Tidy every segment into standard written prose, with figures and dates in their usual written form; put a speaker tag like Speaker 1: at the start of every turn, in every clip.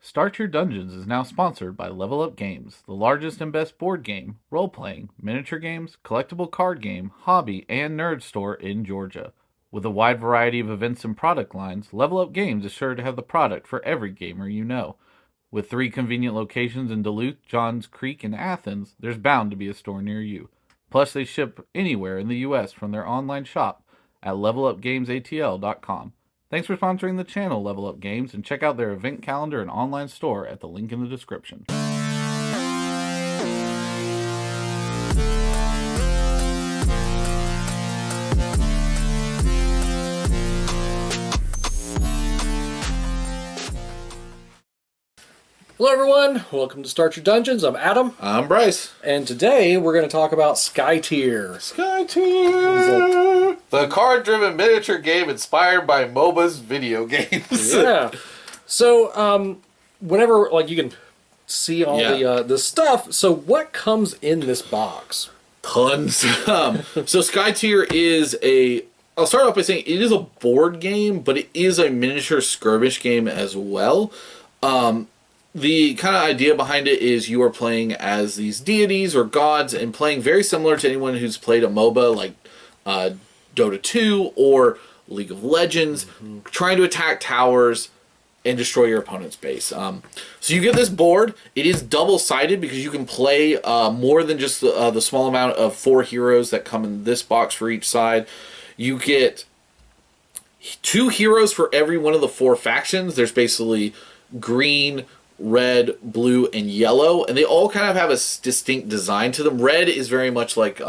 Speaker 1: Start Your Dungeons is now sponsored by Level Up Games, the largest and best board game, role playing, miniature games, collectible card game, hobby, and nerd store in Georgia. With a wide variety of events and product lines, Level Up Games is sure to have the product for every gamer you know. With 3 convenient locations in Duluth, Johns Creek, and Athens, there's bound to be a store near you. Plus, they ship anywhere in the U.S. from their online shop at levelupgamesatl.com. Thanks for sponsoring the channel, Level Up Games, and check out their event calendar and online store at the link in the description.
Speaker 2: Hello everyone, welcome to Start Your Dungeons. I'm Adam.
Speaker 1: I'm Bryce.
Speaker 2: And today we're going to talk about Skytear.
Speaker 1: Skytear! The card-driven miniature game inspired by MOBA's video games.
Speaker 2: Yeah. So, whenever, you can see all the stuff. So, what comes in this box?
Speaker 1: Tons. So Skytear is I'll start off by saying it is a board game, but it is a miniature skirmish game as well. The kind of idea behind it is you are playing as these deities or gods and playing very similar to anyone who's played a MOBA like Dota 2 or League of Legends, trying to attack towers and destroy your opponent's base. So you get this board. It is double-sided because you can play more than just the small amount of 4 heroes that come in this box for each side. You get 2 heroes for every one of the 4 factions. There's basically green, red, blue, and yellow, and they all kind of have a distinct design to them. Red is very much like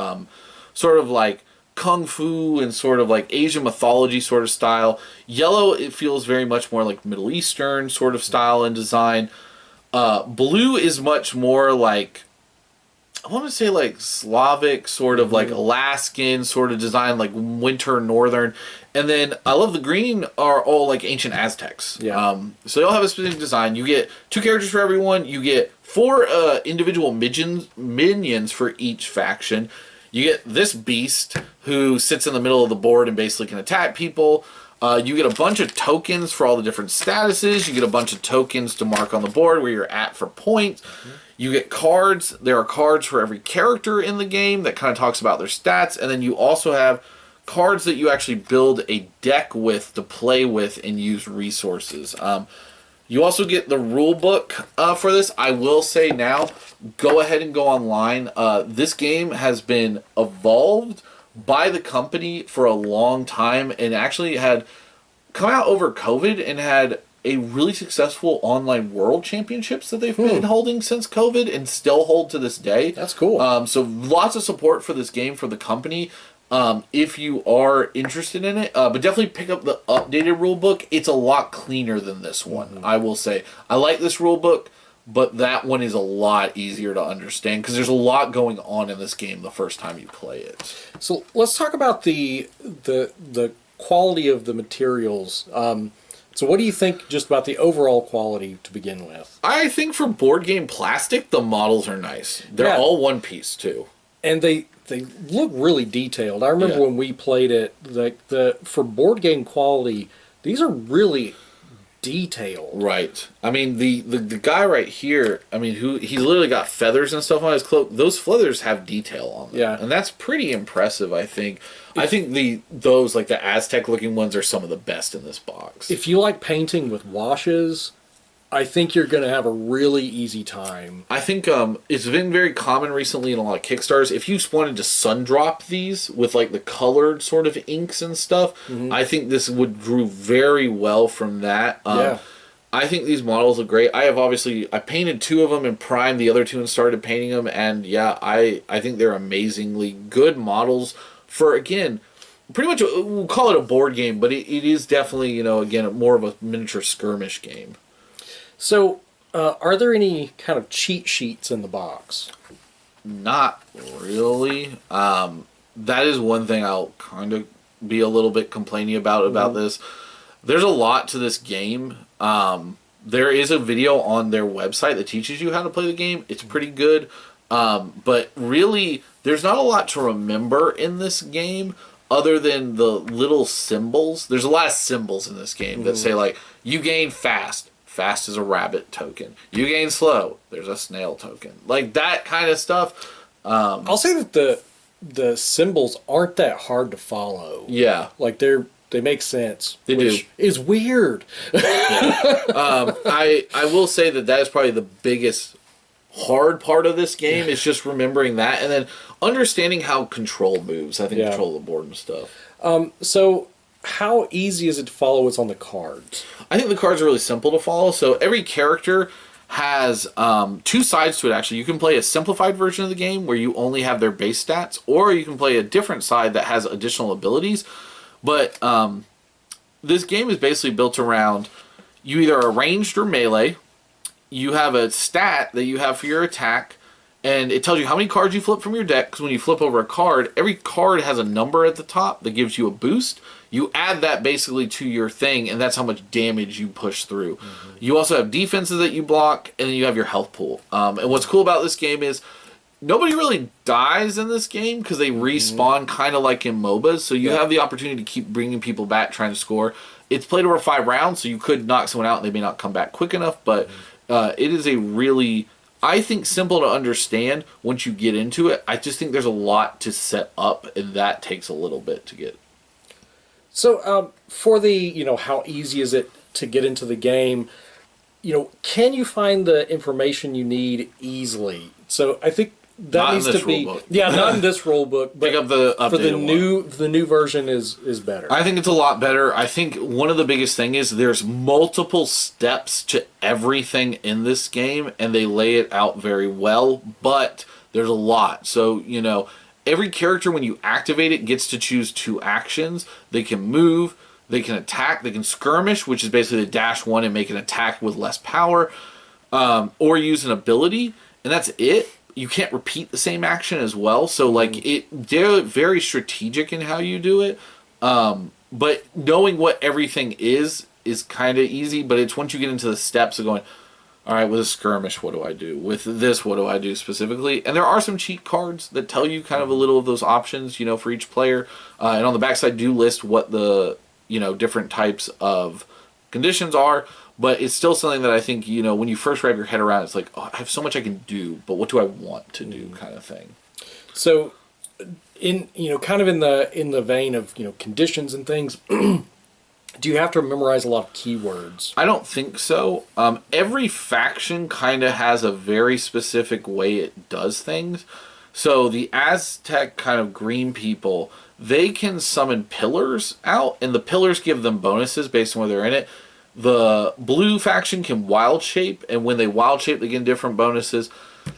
Speaker 1: sort of like kung fu and sort of like Asian mythology sort of style. Yellow, it feels very much more like Middle Eastern sort of style and design. Blue is much more like, I want to say like Slavic, sort of like Alaskan sort of design, like winter northern. And then I love the green are all like ancient Aztecs.
Speaker 2: Yeah.
Speaker 1: So they all have a specific design. You get 2 characters for everyone. You get 4 individual minions for each faction. You get this beast who sits in the middle of the board and basically can attack people. You get a bunch of tokens for all the different statuses. You get a bunch of tokens to mark on the board where you're at for points. You get cards. There are cards for every character in the game that kind of talks about their stats. And then you also have cards that you actually build a deck with to play with and use resources. You also get the rule book for this. I will say now, go ahead and go online. This game has been evolved by the company for a long time and actually had come out over COVID and had a really successful online world championships that they've been holding since COVID and still hold to this day.
Speaker 2: That's cool.
Speaker 1: So lots of support for this game for the company. If you are interested in it, but definitely pick up the updated rule book. It's a lot cleaner than this one, I will say. I like this rule book, but that one is a lot easier to understand because there's a lot going on in this game the first time you play it.
Speaker 2: So, let's talk about the quality of the materials. So what do you think just about the overall quality to begin with?
Speaker 1: I think for board game plastic, the models are nice. They're all one piece, too.
Speaker 2: And they look really detailed. I remember when we played it, for board game quality, these are really detailed.
Speaker 1: Right. I mean, the guy right here, I mean, he's literally got feathers and stuff on his cloak. Those feathers have detail on them.
Speaker 2: Yeah.
Speaker 1: And that's pretty impressive, I think. I think those, like the Aztec-looking ones, are some of the best in this box.
Speaker 2: If you like painting with washes, I think you're going to have a really easy time.
Speaker 1: I think it's been very common recently in a lot of Kickstarters. If you just wanted to sun drop these with like the colored sort of inks and stuff, I think this would do very well from that. I think these models look great. I painted 2 of them and primed the other 2 and started painting them. And yeah, I think they're amazingly good models for, again, pretty much, we'll call it a board game, but it is definitely, again, more of a miniature skirmish game.
Speaker 2: So, are there any kind of cheat sheets in the box?
Speaker 1: Not really. That is one thing I'll kind of be a little bit complaining about this. There's a lot to this game. There is a video on their website that teaches you how to play the game. It's pretty good. But really, there's not a lot to remember in this game other than the little symbols. There's a lot of symbols in this game that say, like, you gain fast, fast as a rabbit token. You gain slow, there's a snail token. Like that kind of stuff.
Speaker 2: I'll say that the symbols aren't that hard to follow.
Speaker 1: Yeah.
Speaker 2: Like they make sense.
Speaker 1: They
Speaker 2: which
Speaker 1: do.
Speaker 2: is weird.
Speaker 1: I will say that is probably the biggest hard part of this game is just remembering that and then understanding how control moves. I think control the board and stuff.
Speaker 2: So how easy is it to follow what's on the cards?
Speaker 1: I think the cards are really simple to follow. So every character has two sides to it, actually. You can play a simplified version of the game where you only have their base stats, or you can play a different side that has additional abilities. But this game is basically built around you either are ranged or melee. You have a stat that you have for your attack, and it tells you how many cards you flip from your deck, because when you flip over a card, every card has a number at the top that gives you a boost. You add that basically to your thing, and that's how much damage you push through. Mm-hmm. You also have defenses that you block, and then you have your health pool. And what's cool about this game is nobody really dies in this game because they respawn kind of like in MOBAs, so you have the opportunity to keep bringing people back trying to score. It's played over 5 rounds, so you could knock someone out and they may not come back quick enough, but it is a really, I think, simple to understand once you get into it. I just think there's a lot to set up, and that takes a little bit to get.
Speaker 2: So for the, how easy is it to get into the game, can you find the information you need easily? So I think that
Speaker 1: not
Speaker 2: needs to be not in this rule book, but
Speaker 1: pick up the
Speaker 2: for the
Speaker 1: one.
Speaker 2: The new version is better.
Speaker 1: I think it's a lot better. I think one of the biggest thing is there's multiple steps to everything in this game, and they lay it out very well, but there's a lot. So, every character, when you activate it, gets to choose 2 actions. They can move, they can attack, they can skirmish, which is basically the dash 1 and make an attack with less power, or use an ability, and that's it. You can't repeat the same action as well, so they're very strategic in how you do it. But knowing what everything is kind of easy, but it's once you get into the steps of going, all right, with a skirmish, what do I do? With this, what do I do specifically? And there are some cheat cards that tell you kind of a little of those options, for each player. And on the backside do list what the, different types of conditions are. But it's still something that I think, when you first wrap your head around, it's like, oh, I have so much I can do, but what do I want to do kind of thing.
Speaker 2: So, kind of in the vein of, conditions and things, do you have to memorize a lot of keywords?
Speaker 1: I don't think so. Every faction kind of has a very specific way it does things. So the Aztec kind of green people, they can summon pillars out, and the pillars give them bonuses based on where they're in it. The blue faction can wild shape, and when they wild shape, they get different bonuses.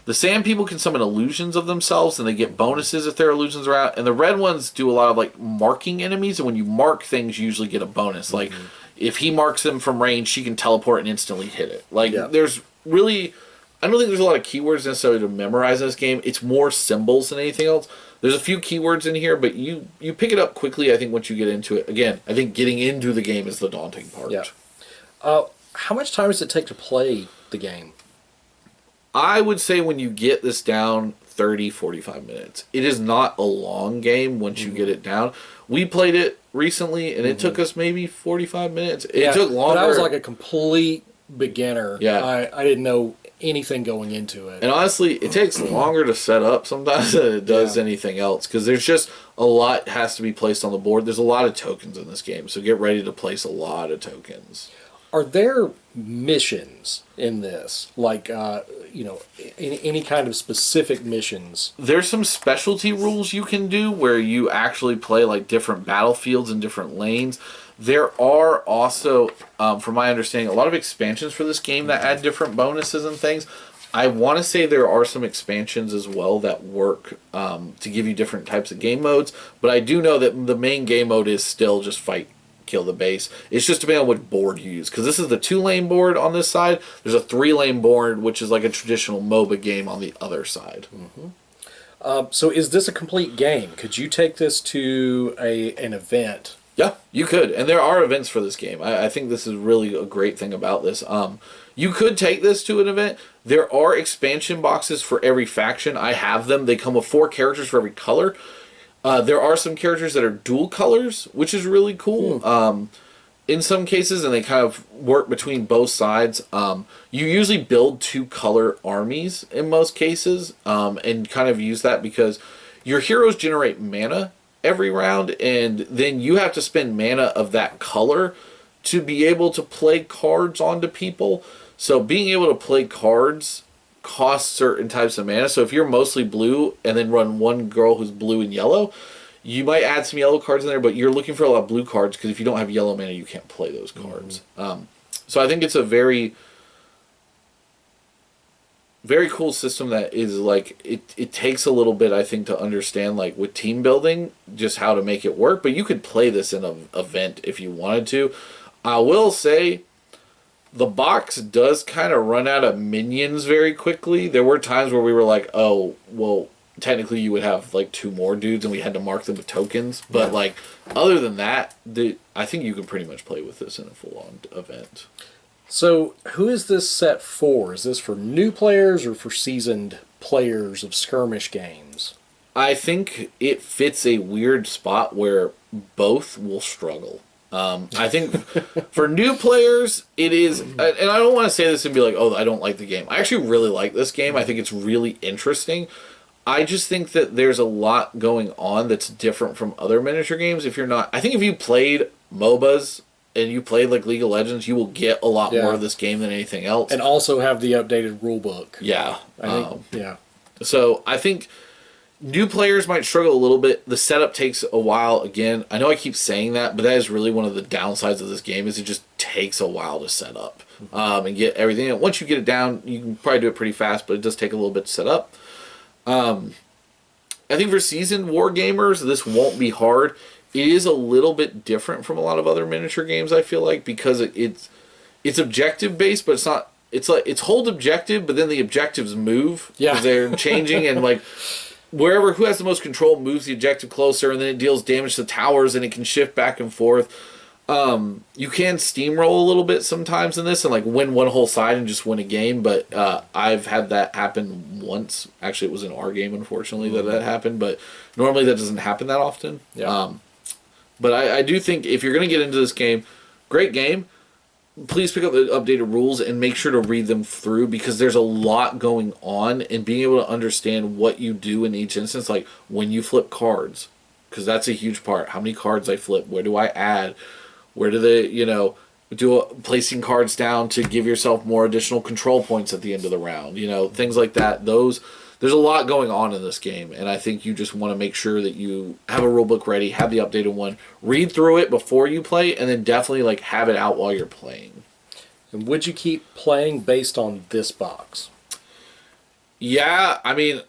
Speaker 1: The sand people can summon illusions of themselves, and they get bonuses if their illusions are out. And the red ones do a lot of marking enemies, and when you mark things, you usually get a bonus. Like if he marks them from range, she can teleport and instantly hit it. There's really, I don't think there's a lot of keywords necessarily to memorize in this game. It's more symbols than anything else. There's a few keywords in here, but you pick it up quickly. I think once you get into it, again, I think getting into the game is the daunting part.
Speaker 2: Yeah. How much time does it take to play the game?
Speaker 1: I would say when you get this down, 30, 45 minutes. It is not a long game once you get it down. We played it recently, and it took us maybe 45 minutes. It took longer.
Speaker 2: But I was like a complete beginner.
Speaker 1: Yeah.
Speaker 2: I didn't know anything going into it.
Speaker 1: And honestly, it takes longer to set up sometimes than it does anything else, because there's just a lot has to be placed on the board. There's a lot of tokens in this game, so get ready to place a lot of tokens.
Speaker 2: Are there missions in this? Any kind of specific missions?
Speaker 1: There's some specialty rules you can do where you actually play different battlefields and different lanes. There are also, from my understanding, a lot of expansions for this game that add different bonuses and things. I want to say there are some expansions as well that work to give you different types of game modes, but I do know that the main game mode is still just fight, kill the base. It's just depending on what board you use, because this is the 2-lane board on this side. There's a 3-lane board, which is like a traditional MOBA game on the other side.
Speaker 2: So is this a complete game? Could you take this to an event?
Speaker 1: Yeah, you could. And there are events for this game. I think this is really a great thing about this. You could take this to an event. There are expansion boxes for every faction. I have them. They come with 4 characters for every color. There are some characters that are dual colors, which is really cool. in some cases, and they kind of work between both sides. You usually build two color armies in most cases, and kind of use that because your heroes generate mana every round, and then you have to spend mana of that color to be able to play cards onto people. So being able to play cards costs certain types of mana. So if you're mostly blue and then run one girl who's blue and yellow, you might add some yellow cards in there, but you're looking for a lot of blue cards because if you don't have yellow mana, you can't play those cards. So I think it's a very, very cool system that is like, it takes a little bit, I think, to understand, like with team building, just how to make it work. But you could play this in an event if you wanted to. I will say, the box does kind of run out of minions very quickly. There were times where we were like, oh, well, technically you would have like two more dudes and we had to mark them with tokens. But like, other than that, I think you can pretty much play with this in a full-on event.
Speaker 2: So who is this set for? Is this for new players or for seasoned players of skirmish games?
Speaker 1: I think it fits a weird spot where both will struggle. I think for new players, it is, and I don't want to say this and be like, oh, I don't like the game. I actually really like this game. I think it's really interesting. I just think that there's a lot going on that's different from other miniature games. If you're not, I think if you played MOBAs and you played like League of Legends, you will get a lot more of this game than anything else.
Speaker 2: And also have the updated rule book.
Speaker 1: Yeah.
Speaker 2: I think.
Speaker 1: So I think new players might struggle a little bit. The setup takes a while. Again, I know I keep saying that, but that is really one of the downsides of this game is it just takes a while to set up and get everything. And once you get it down, you can probably do it pretty fast, but it does take a little bit to set up. I think for seasoned war gamers, this won't be hard. It is a little bit different from a lot of other miniature games, I feel like, because it's objective based, but it's not. It's like it's hold objective, but then the objectives move.
Speaker 2: Yeah,
Speaker 1: they're changing, and like wherever who has the most control moves the objective closer, and then it deals damage to towers, and it can shift back and forth. You can steamroll a little bit sometimes in this and like win one whole side and just win a game, but I've had that happen once. Actually, it was in our game, unfortunately, that happened, but normally that doesn't happen that often. But I do think if you're going to get into this game, great game, please pick up the updated rules and make sure to read them through because there's a lot going on and being able to understand what you do in each instance, like when you flip cards, because that's a huge part. How many cards I flip? Where do I add? Where do they, placing cards down to give yourself more additional control points at the end of the round, things like that. There's a lot going on in this game, and I think you just want to make sure that you have a rulebook ready, have the updated one, read through it before you play, and then definitely like have it out while you're playing.
Speaker 2: And would you keep playing based on this box?
Speaker 1: Yeah, I mean,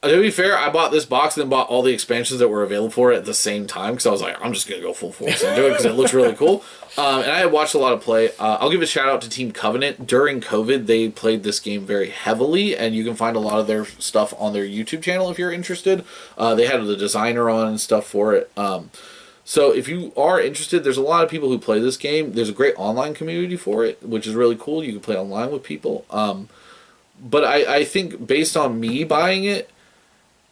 Speaker 1: to be fair, I bought this box and then bought all the expansions that were available for it at the same time because I was like, I'm just going to go full force into it because it looks really cool. And I had watched a lot of play. I'll give a shout out to Team Covenant. During COVID, they played this game very heavily, and you can find a lot of their stuff on their YouTube channel if you're interested. They had the designer on and stuff for it. So if you are interested, there's a lot of people who play this game. There's a great online community for it, which is really cool. You can play online with people. But I think based on me buying it,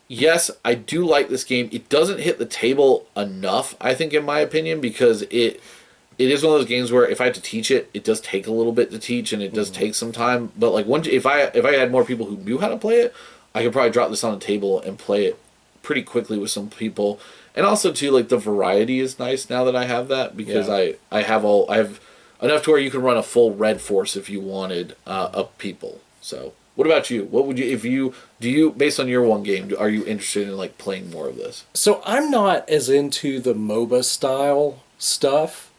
Speaker 1: yes, I do like this game. It doesn't hit the table enough, I think, in my opinion, because it is one of those games where if I had to teach it, it does take a little bit to teach, and it does take some time. But like if I had more people who knew how to play it, I could probably drop this on the table and play it pretty quickly with some people. And also too, like the variety is nice now that I have that because I have enough to where you can run a full red force if you wanted of people. So. What about you? What would you based on your one game, are you interested in like playing more of this?
Speaker 2: So I'm not as into the MOBA-style stuff.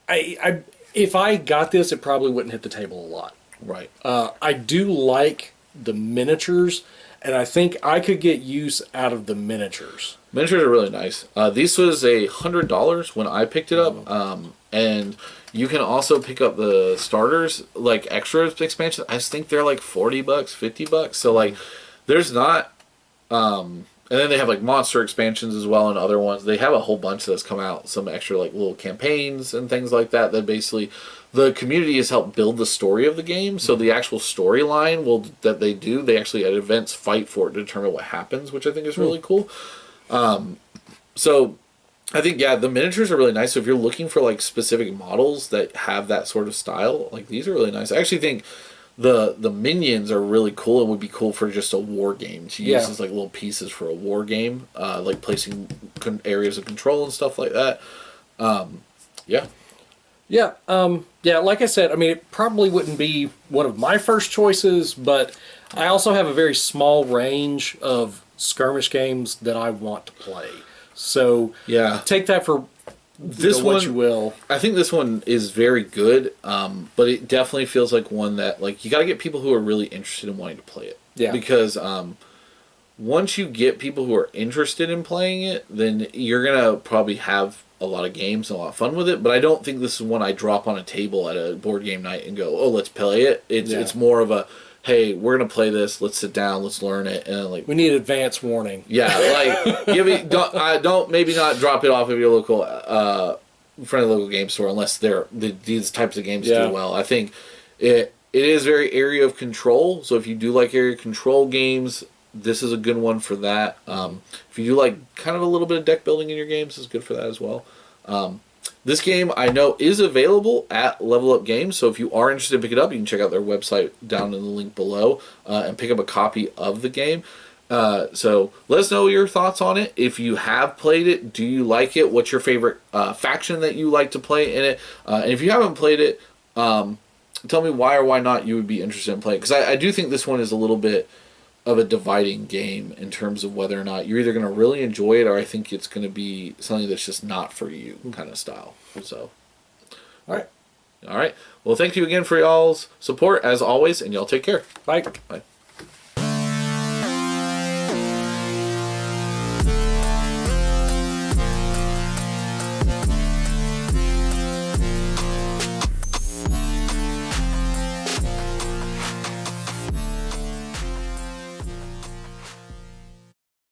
Speaker 2: If I got this, it probably wouldn't hit the table a lot.
Speaker 1: Right.
Speaker 2: I do like the miniatures, and I think I could get use out of the miniatures.
Speaker 1: Miniatures are really nice. This was $100 when I picked it up, and you can also pick up the starters, like extra expansion. I just think they're like $40, $50. So like, there's not. And then they have like monster expansions as well and other ones. They have a whole bunch that's come out. Some extra like little campaigns and things like that. That basically, the community has helped build the story of the game. So the actual storyline that they do, they actually at events fight for it to determine what happens, which I think is really cool. So I think, yeah, the miniatures are really nice. So if you're looking for like specific models that have that sort of style, like these are really nice. I actually think the minions are really cool and would be cool for just a war game to use as like little pieces for a war game, like placing areas of control and stuff like that. Yeah.
Speaker 2: Yeah, yeah. Like I said, I mean, it probably wouldn't be one of my first choices, but I also have a very small range of skirmish games that I want to play. So
Speaker 1: Yeah.
Speaker 2: take that for
Speaker 1: This
Speaker 2: what
Speaker 1: one,
Speaker 2: you will.
Speaker 1: I think this one is very good, but it definitely feels like one that like you got to get people who are really interested in wanting to play it.
Speaker 2: Yeah.
Speaker 1: Because once you get people who are interested in playing it, then you're gonna probably have a lot of games and a lot of fun with it. But I don't think this is one I drop on a table at a board game night and go, "Oh, let's play it." It's more of a, "Hey, we're gonna play this. Let's sit down. Let's learn it." And like,
Speaker 2: We need advance warning.
Speaker 1: yeah, like don't maybe not drop it off of your local friendly local game store unless these types of games do well. I think it is very area of control. So if you do like area control games, this is a good one for that. If you do like kind of a little bit of deck building in your games, it's good for that as well. This game I know is available at Level Up Games, so if you are interested in picking it up, you can check out their website down in the link below and pick up a copy of the game. So let us know your thoughts on it. If you have played it, do you like it? What's your favorite faction that you like to play in it? And if you haven't played it, tell me why or why not you would be interested in playing. Because I do think this one is a little bit of a dividing game in terms of whether or not you're either going to really enjoy it or I think it's going to be something that's just not for you kind of style. So, all right. Well, thank you again for y'all's support as always, and y'all take care.
Speaker 2: Bye.
Speaker 1: Bye.